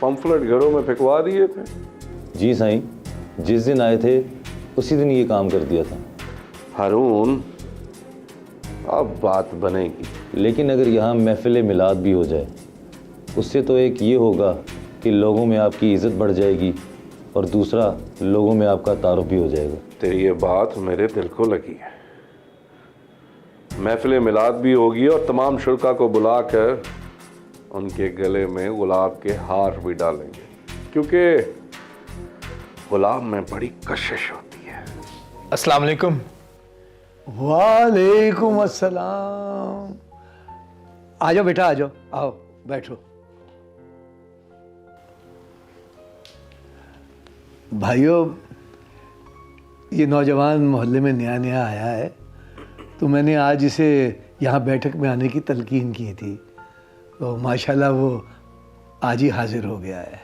Pamphlet घरों में फेंकवा दिए थे। जी साईं, जिस दिन आए थे उसी दिन ये काम कर दिया था। हारून, अब बात बनेगी। लेकिन अगर यहाँ महफिल मिलाद भी हो जाए, उससे तो एक ये होगा कि लोगों में आपकी इज़्ज़त बढ़ जाएगी और दूसरा लोगों में आपका तारुफ भी हो जाएगा। तेरी ये बात मेरे दिल को लगी है। महफिल मिलाद भी होगी और तमाम शुरका को बुलाकर उनके गले में गुलाब के हार भी डालेंगे, क्योंकि गुलाब में बड़ी कशिश होती है। अस्सलाम वालेकुम। वालेकुम अस्सलाम। आ जाओ बेटा, आ जाओ, आओ बैठो। भाइयों, ये नौजवान मोहल्ले में नया नया आया है, तो मैंने आज इसे यहाँ बैठक में आने की तलकीन की थी, तो माशाल्लाह वो आज ही हाजिर हो गया है।